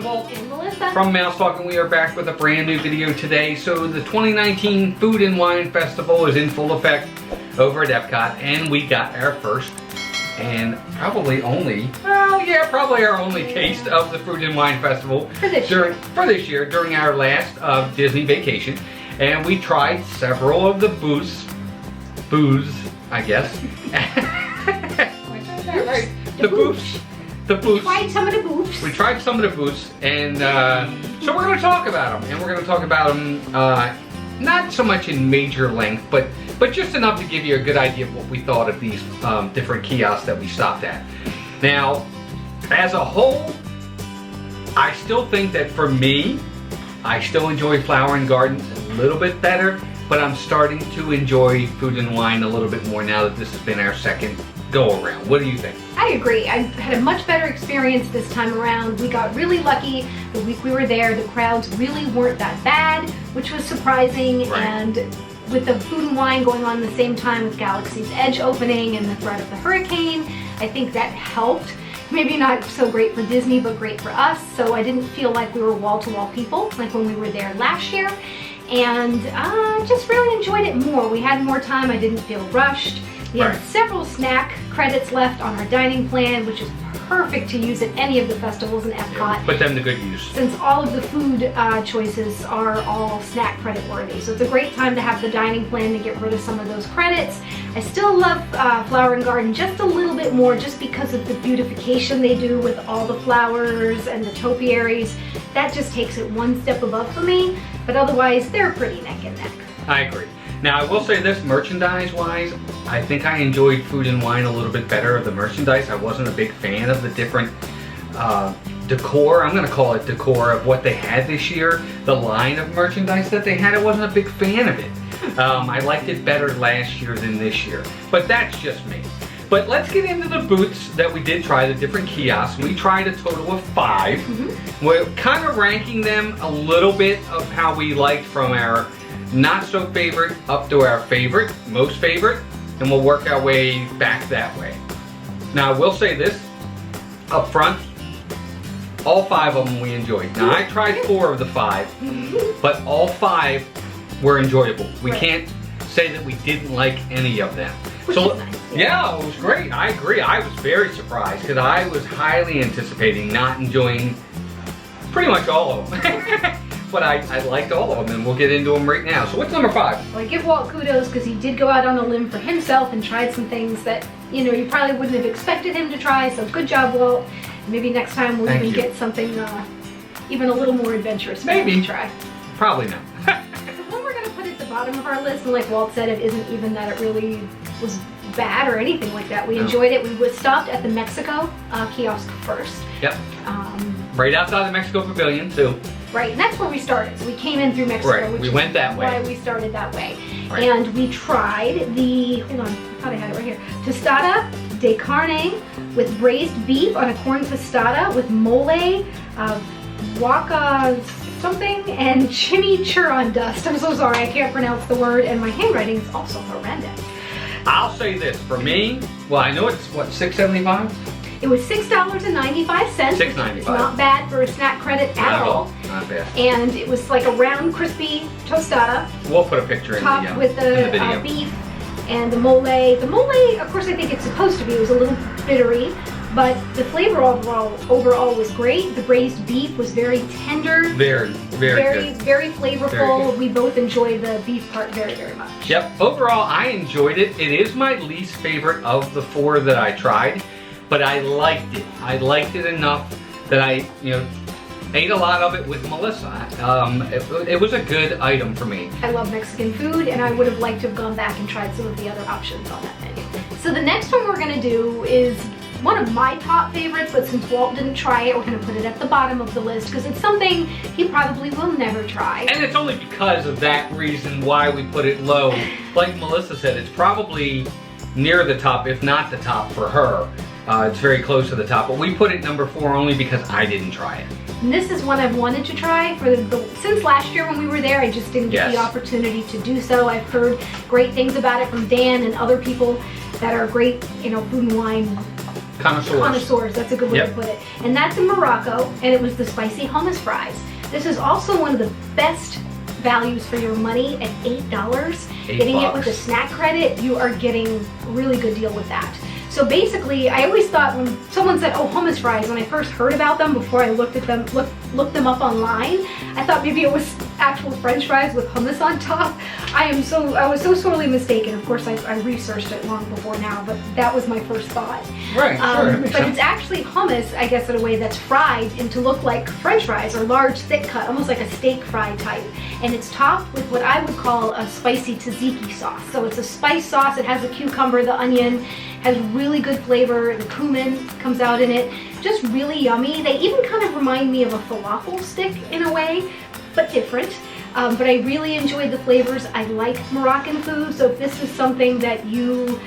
Festival. And Melissa. From Mouse Talk, and we are back with a brand new video today. So the 2019 Food and Wine Festival is in full effect over at Epcot, and we got our first and probably only, probably our only taste of the Food and Wine Festival for this year during our last Disney vacation. And we tried several of the booths, I guess. Right. The booths. The booths. We tried some of the booths. We tried some of the booths, and so we're going to talk about them. And we're going to talk about them not so much in major length, but just enough to give you a good idea of what we thought of these different kiosks that we stopped at. Now, as a whole, I still think that for me, I still enjoy Flower and Garden a little bit better, but I'm starting to enjoy Food and Wine a little bit more now that this has been our second go around. What do you think? I agree. I had a much better experience this time around. We got really lucky the week we were there. The crowds really weren't that bad, which was surprising. Right. And with the Food and Wine going on at the same time with Galaxy's Edge opening and the threat of the hurricane, I think that helped. Maybe not so great for Disney, but great for us. So I didn't feel like we were wall-to-wall people like when we were there last year. And just really enjoyed it more. We had more time. I didn't feel rushed. We had several snack credits left on our dining plan, which is perfect to use at any of the festivals in Epcot. Yeah, put them to good use. Since all of the food choices are all snack credit worthy. So it's a great time to have the dining plan to get rid of some of those credits. I still love Flower and Garden just a little bit more just because of the beautification they do with all the flowers and the topiaries. That just takes it one step above for me, but otherwise they're pretty neck and neck. I agree. Now I will say this, merchandise-wise, I think I enjoyed Food and Wine a little bit better of the merchandise. I wasn't a big fan of the different decor, I'm going to call it decor, of what they had this year. The line of merchandise that they had, I wasn't a big fan of it. I liked it better last year than this year, but that's just me. But let's get into the booths that we did try, the different kiosks. We tried a total of 5. Mm-hmm. We're kind of ranking them a little bit of how we liked from our not so favorite up to our favorite, most favorite, and we'll work our way back that way. Now I will say this up front, all 5 of them we enjoyed. Now I tried 4 of the 5, but all 5 were enjoyable. We can't say that we didn't like any of them. Which is nice. Yeah, it was great. I agree. I was very surprised because I was highly anticipating not enjoying pretty much all of them. But I liked all of them, and we'll get into them right now. So what's number 5? Well, I give Walt kudos because he did go out on a limb for himself and tried some things that, you know, you probably wouldn't have expected him to try. So good job, Walt. Maybe next time we'll even get something even a little more adventurous. Maybe. To try. Probably not. The one we're going to put at the bottom of our list, and like Walt said, it isn't even that it really was bad or anything like that. We enjoyed it. We stopped at the Mexico kiosk first. Yep. Right outside the Mexico Pavilion, too. Right, and that's where we started. So we came in through Mexico, right. which we is went that way. Why we started that way. Right. And we tried the, hold on, I thought I had it right here, tostada de carne with braised beef on a corn tostada with mole, guaca something, and chimichurri dust. I'm so sorry, I can't pronounce the word, and my handwriting is also horrendous. I'll say this, for me, well, I know it's, what, $6.75? It was $6.95. $6.95. It's not bad for a snack credit at all. Not bad. And it was like a round, crispy tostada. We'll put a picture in topped with the video. Beef and the mole. The mole, of course, I think it's supposed to be. It was a little bittery, but the flavor overall was great. The braised beef was very tender. Very good. Very flavorful. We both enjoyed the beef part very, very much. Yep. Overall, I enjoyed it. It is my least favorite of the 4 that I tried. But I liked it. I liked it enough that I, ate a lot of it with Melissa. It was a good item for me. I love Mexican food, and I would have liked to have gone back and tried some of the other options on that menu. So the next one we're going to do is one of my top favorites, but since Walt didn't try it, we're going to put it at the bottom of the list because it's something he probably will never try. And it's only because of that reason why we put it low. Like Melissa said, it's probably near the top, if not the top for her. It's very close to the top, but we put it number 4 only because I didn't try it. And this is one I've wanted to try since last year when we were there. I just didn't get the opportunity to do so. I've heard great things about it from Dan and other people that are great, Food and Wine Connoisseurs, that's a good way to put it. And that's in Morocco, and it was the spicy hummus fries. This is also one of the best values for your money at $8. Getting it with a snack credit, you are getting a really good deal with that. So basically, I always thought when someone said, oh, hummus fries, when I first heard about them, before I looked them up online, I thought maybe it was actual French fries with hummus on top. I was so sorely mistaken. Of course, I researched it long before now, but that was my first thought. Right, sure. But it's actually hummus, I guess, in a way that's fried and to look like French fries, or large, thick cut, almost like a steak fry type. And it's topped with what I would call a spicy tzatziki sauce. So it's a spice sauce. It has the cucumber, the onion, has really good flavor. The cumin comes out in it. Just really yummy. They even kind of remind me of a falafel stick in a way, but different. But I really enjoyed the flavors. I like Moroccan food, so if this is something that you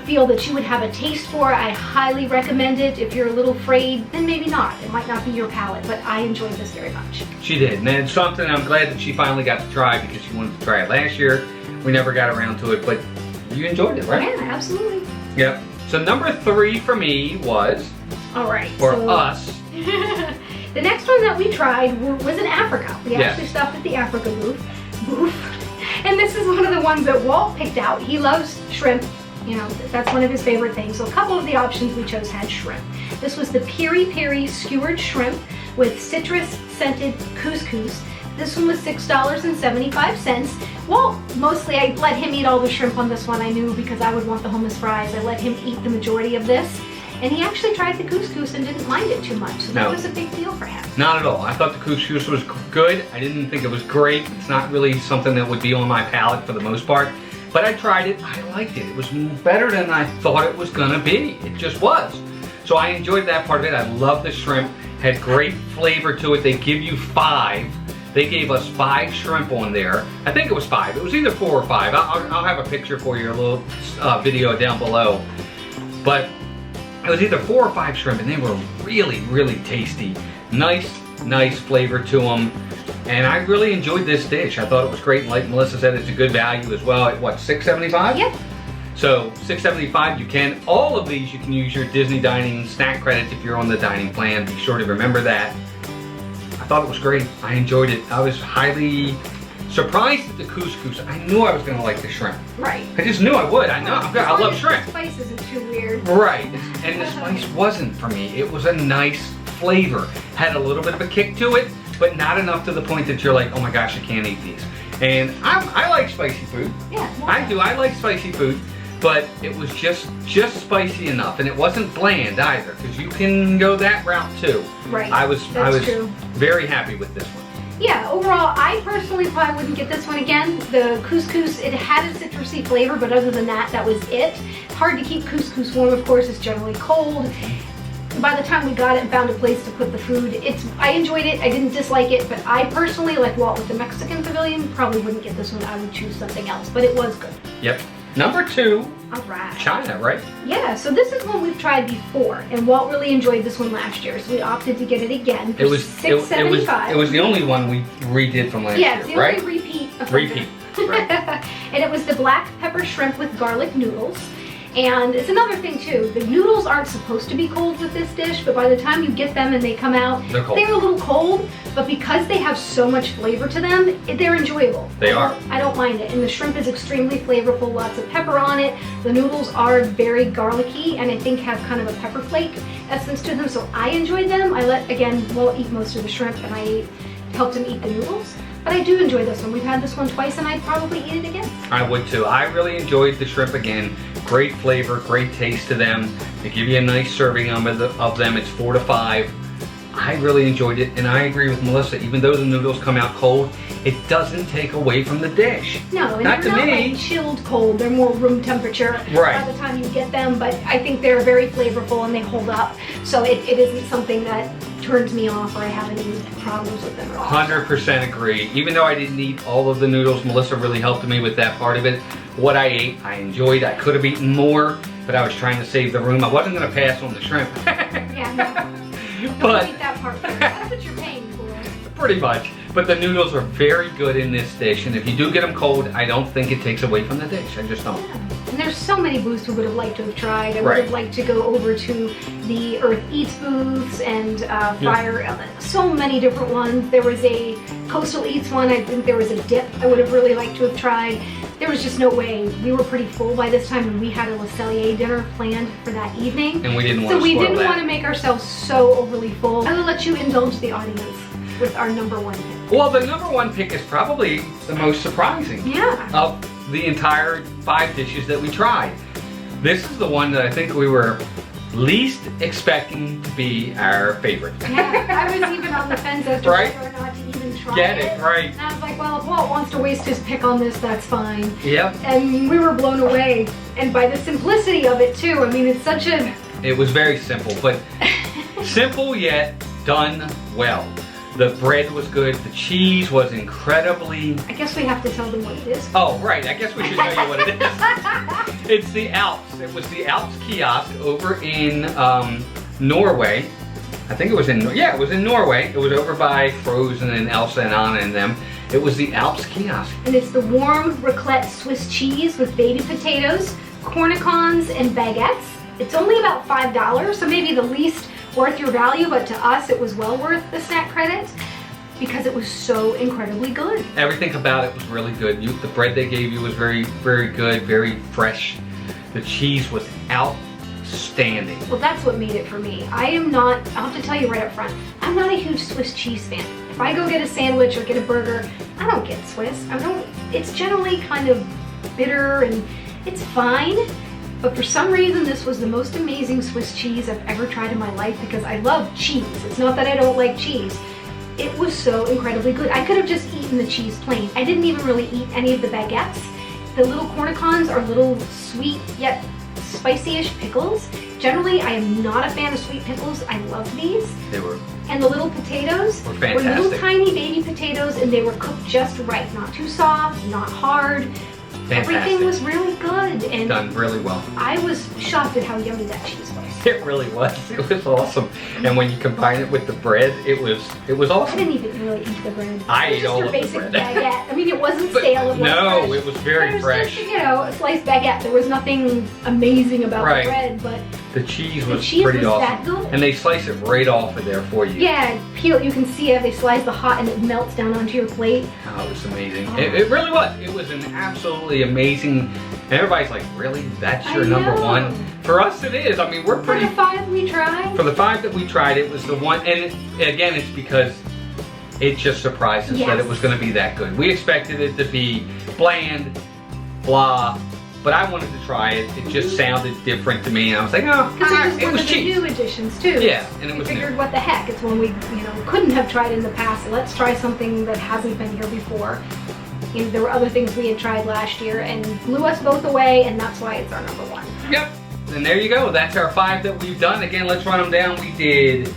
feel that you would have a taste for, I highly recommend it. If you're a little afraid, then maybe not. It might not be your palate, but I enjoyed this very much. She did, and it's something I'm glad that she finally got to try, because she wanted to try it last year. We never got around to it, but you enjoyed it, right? Yeah, absolutely. Yep. So number 3 for me was, all right, us. The next one that we tried was in Africa. We actually stopped at the Africa booth. And this is one of the ones that Walt picked out. He loves shrimp. You know, that's one of his favorite things. So a couple of the options we chose had shrimp. This was the piri piri skewered shrimp with citrus scented couscous. This one was $6.75. Walt, mostly I let him eat all the shrimp on this one. I knew because I would want the hummus fries. I let him eat the majority of this. And he actually tried the couscous and didn't mind it too much. So that was a big deal for him. Not at all. I thought the couscous was good. I didn't think it was great. It's not really something that would be on my palate for the most part. But I tried it. I liked it. It was better than I thought it was going to be. It just was. So I enjoyed that part of it. I love the shrimp. Had great flavor to it. They give you 5. They gave us 5 shrimp on there. I think it was 5. It was either 4 or 5. I'll have a picture for you, a little video down below. But it was either 4 or 5 shrimp, and they were really, really tasty. Nice flavor to them. And I really enjoyed this dish. I thought it was great. And like Melissa said, it's a good value as well. At what, $6.75? Yep. So $6.75, you can. All of these, you can use your Disney dining snack credit if you're on the dining plan. Be sure to remember that. I thought it was great. I enjoyed it. I was highly surprised at the couscous. I knew I was going to like the shrimp. Right. I just knew I would. I love shrimp. The spice isn't too weird. Right. And the spice wasn't for me. It was a nice flavor. Had a little bit of a kick to it, but not enough to the point that you're like, oh my gosh, I can't eat these. And I like spicy food. Yeah. I do. I like spicy food. But it was just spicy enough, and it wasn't bland either, because you can go that route too. Right. I was true. very happy with this one. Yeah, overall, I personally probably wouldn't get this one again. The couscous, it had a citrusy flavor, but other than that, that was it. It's hard to keep couscous warm, of course. It's generally cold. By the time we got it and found a place to put the food, I enjoyed it. I didn't dislike it, but I personally, like Walt with the Mexican Pavilion, probably wouldn't get this one. I would choose something else, but it was good. Yep. Number 2, all right. China, right? Yeah, so this is one we've tried before, and Walt really enjoyed this one last year, so we opted to get it again for $6.75. It was the only one we redid from last year, right? Yeah, it's the only repeat. Right. And it was the black pepper shrimp with garlic noodles. And it's another thing too, the noodles aren't supposed to be cold with this dish, but by the time you get them and they come out, they're a little cold, but because they have so much flavor to them, they're enjoyable. They are. I don't mind it. And the shrimp is extremely flavorful, lots of pepper on it. The noodles are very garlicky and I think have kind of a pepper flake essence to them, so I enjoyed them. I let, again, Walt eat most of the shrimp and I helped him eat the noodles. But I do enjoy this one. We've had this one twice and I'd probably eat it again. I would too. I really enjoyed the shrimp again. Great flavor, great taste to them. They give you a nice serving of them. It's 4 to 5. I really enjoyed it, and I agree with Melissa. Even though the noodles come out cold, it doesn't take away from the dish. No, and they're not like chilled cold. They're more room temperature by the time you get them, but I think they're very flavorful and they hold up. So it isn't something that turns me off or I have any problems with them at all. 100% agree. Even though I didn't eat all of the noodles, Melissa really helped me with that part of it. What I ate, I enjoyed. I could have eaten more, but I was trying to save the room. I wasn't going to pass on the shrimp. Yeah, no. Don't eat that part first. That's what you're paying for. Pretty much. But the noodles are very good in this dish, and if you do get them cold, I don't think it takes away from the dish. I just don't. Yeah. And there's so many booths we would have liked to have tried. I would Right. have liked to go over to the Earth Eats booths and Fire, so many different ones. There was a Coastal Eats one. I think there was a dip I would have really liked to have tried. There was just no way. We were pretty full by this time, and we had a Le Cellier dinner planned for that evening. And we didn't want So to we spoil didn't that. want to make ourselves so overly full. I will let you indulge the audience with our number one pick. Well, the number one pick is probably the most surprising Yeah. of the entire 5 dishes that we tried. This is the one that I think we were least expecting to be our favorite. Yeah, I was even on the fence as to Right? whether or not to even try Get it, right. And I was like, well, if Walt wants to waste his pick on this, that's fine. Yep. And we were blown away. And by the simplicity of it, too. I mean, it's such a... It was very simple, but simple yet done well. The bread was good. The cheese was incredibly... I guess we have to tell them what it is. Oh, right. I guess we should tell you what it is. It's the Alps. It was the Alps kiosk over in Norway. I think it was in... Yeah, it was in Norway. It was over by Frozen and Elsa and Anna and them. It was the Alps kiosk. And it's the warm raclette Swiss cheese with baby potatoes, cornicons, and baguettes. It's only about $5, so maybe the least worth your value, but to us it was well worth the snack credit because it was so incredibly good. Everything about it was really good. The bread they gave you was very, very good, very fresh. The cheese was outstanding. Well, that's what made it for me. I'll have to tell you right up front, I'm not a huge Swiss cheese fan. If I go get a sandwich or get a burger, I don't get Swiss. It's generally kind of bitter and it's fine. But for some reason, this was the most amazing Swiss cheese I've ever tried in my life because I love cheese. It's not that I don't like cheese. It was so incredibly good. I could have just eaten the cheese plain. I didn't even really eat any of the baguettes. The little cornicons are little sweet yet spicy-ish pickles. Generally, I am not a fan of sweet pickles. I love these. They were... And the little potatoes Were were fantastic. little tiny baby potatoes and they were cooked just right. Not too soft, not hard. Fantastic. Everything was really good, and Done really well. I was shocked at how yummy that cheese was. It really was. It was awesome. And when you combine it with the bread, it was I awesome. didn't even really eat the bread. I It was ate just all your of the basic bread. baguette. I mean, it wasn't But stale. It was no, fresh. it was very It was fresh. just, a sliced baguette. There was nothing amazing about Right. the bread, but The cheese the was cheese pretty was awesome. that good. And they slice it right off of there for you. Yeah, peel. You can see it. They slice the hot, and it melts down onto your plate. Oh, it was amazing. Oh. It really was. It was an absolutely amazing. And everybody's like, really? That's your I number know. one? For us, it is. I mean, we're For pretty. the 5 we tried. For the 5 that we tried, it was the one. And again, it's because it just surprised us that Yes. it was going to be that good. We expected it to be bland, blah. But I wanted to try it. It just sounded different to me. And I was like, oh, Because it was it one was of the cheese. new additions too. Yeah, and it we was figured, new. what the heck? It's one we, couldn't have tried in the past. So let's try something that hasn't been here before. There were other things we had tried last year and blew us both away, and that's why it's our number one. Yep. And there you go. That's our 5 that we've done. Again, let's run them down. We did.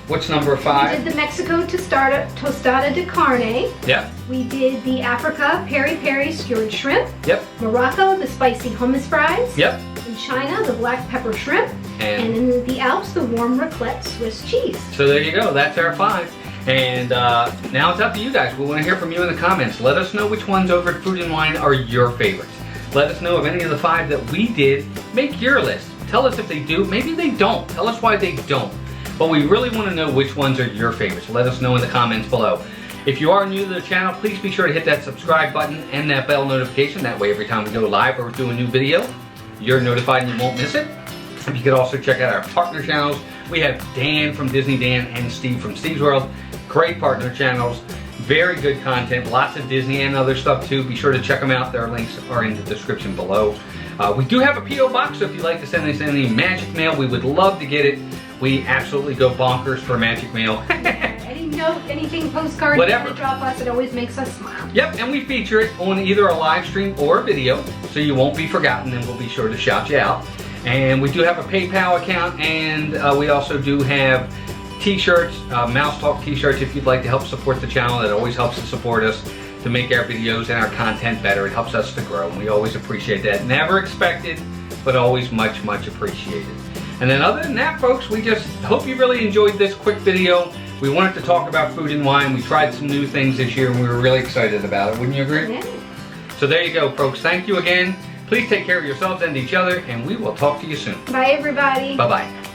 What's number 5? We did the Mexico tostada de carne. Yep. We did the Africa peri peri skewered shrimp. Yep. Morocco, the spicy hummus fries. Yep. In China, the black pepper shrimp. And in the Alps, the warm raclette Swiss cheese. So there you go. That's our 5. And now it's up to you guys. We want to hear from you in the comments. Let us know which ones over at Food and Wine are your favorites. Let us know if any of the 5 that we did make your list. Tell us if they do. Maybe they don't. Tell us why they don't. But we really want to know which ones are your favorites. Let us know in the comments below. If you are new to the channel, please be sure to hit that subscribe button and that bell notification. That way every time we go live or do a new video, you're notified and you won't miss it. You can also check out our partner channels. We have Dan from Disney Dan and Steve from Steve's World. Great partner channels. Very good content. Lots of Disney and other stuff too. Be sure to check them out. Their links are in the description below. We do have a P.O. box, so if you'd like to send us any magic mail, we would love to get it. We absolutely go bonkers for magic mail. Any note, anything, postcard, Whatever. you want to drop us, it always makes us smile. Yep, and we feature it on either a live stream or a video, so you won't be forgotten, and we'll be sure to shout you out. And we do have a PayPal account, and we also do have t-shirts, Mouse Talk t-shirts if you'd like to help support the channel. That always helps to support us to make our videos and our content better. It helps us to grow, and we always appreciate that. Never expected, but always much, much appreciated. And then other than that, folks, we just hope you really enjoyed this quick video. We wanted to talk about Food and Wine. We tried some new things this year, and we were really excited about it. Wouldn't you agree? Yeah. So there you go, folks. Thank you again Please take care of yourselves and each other, and we will talk to you soon. Bye, everybody. Bye-bye.